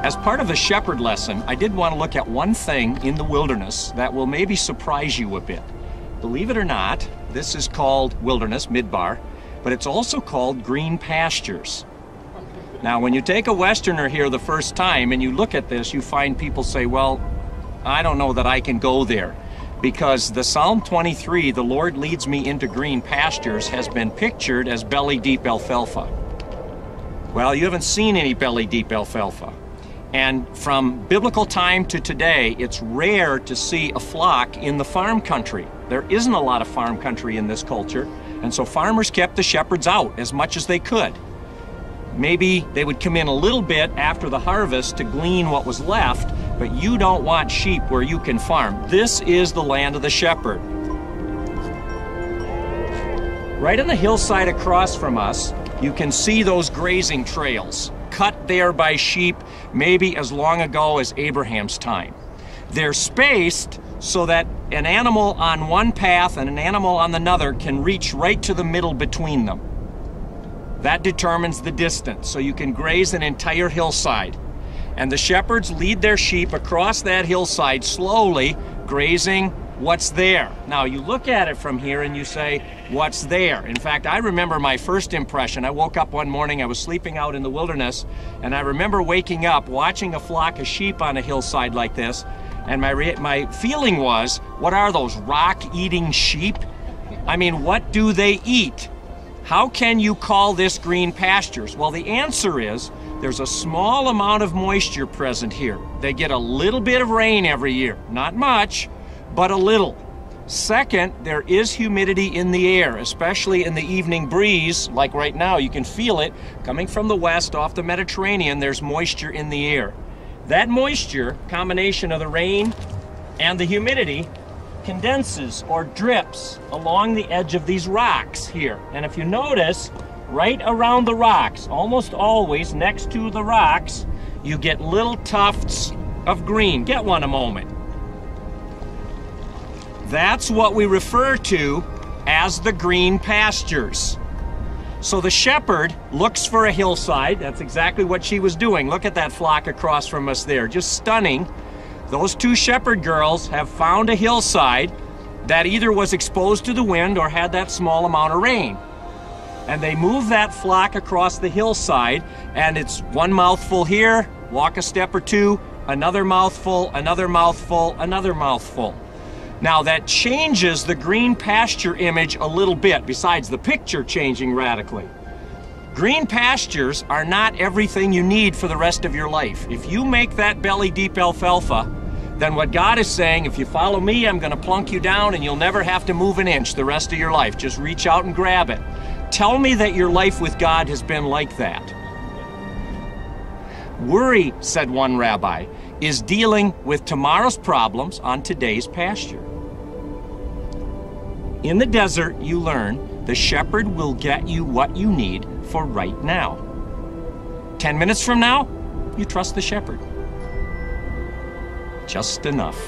As part of the shepherd lesson, I did want to look at one thing in the wilderness that will maybe surprise you a bit. Believe it or not, this is called wilderness, midbar, but it's also called green pastures. Now, when you take a Westerner here the first time and you look at this, you find people say, well, I don't know that I can go there, because the Psalm 23, the Lord leads me into green pastures, has been pictured as belly-deep alfalfa. Well, you haven't seen any belly-deep alfalfa. And from biblical time to today, it's rare to see a flock in the farm country. There isn't a lot of farm country in this culture, and so farmers kept the shepherds out as much as they could. Maybe they would come in a little bit after the harvest to glean what was left, but you don't want sheep where you can farm. This is the land of the shepherd. Right on the hillside across from us, you can see those grazing trails, cut there by sheep maybe as long ago as Abraham's time. They're spaced so that an animal on one path and an animal on another can reach right to the middle between them. That determines the distance, so you can graze an entire hillside. And the shepherds lead their sheep across that hillside slowly, grazing what's there. Now, you look at it from here and you say, what's there? In fact, I remember my first impression. I woke up one morning, I was sleeping out in the wilderness, and I remember waking up, watching a flock of sheep on a hillside like this, and my feeling was, what are those, rock-eating sheep? I mean, what do they eat? How can you call this green pastures? Well, the answer is, there's a small amount of moisture present here. They get a little bit of rain every year. Not much, but a little. Second, there is humidity in the air, especially in the evening breeze. Like right now, you can feel it coming from the west off the Mediterranean. There's moisture in the air. That moisture, combination of the rain and the humidity, condenses or drips along the edge of these rocks here. And if you notice, right around the rocks, almost always next to the rocks, you get little tufts of green. Get one a moment. That's what we refer to as the green pastures. So the shepherd looks for a hillside. That's exactly what she was doing. Look at that flock across from us there. Just stunning. Those two shepherd girls have found a hillside that either was exposed to the wind or had that small amount of rain. And they move that flock across the hillside, and it's one mouthful here, walk a step or two, another mouthful, another mouthful, another mouthful. Now that changes the green pasture image a little bit, besides the picture changing radically. Green pastures are not everything you need for the rest of your life. If you make that belly-deep alfalfa, then what God is saying, if you follow me, I'm going to plunk you down and you'll never have to move an inch the rest of your life. Just reach out and grab it. Tell me that your life with God has been like that. Worry, said one rabbi, is dealing with tomorrow's problems on today's pasture. In the desert, you learn the shepherd will get you what you need for right now. 10 minutes from now, you trust the shepherd. Just enough.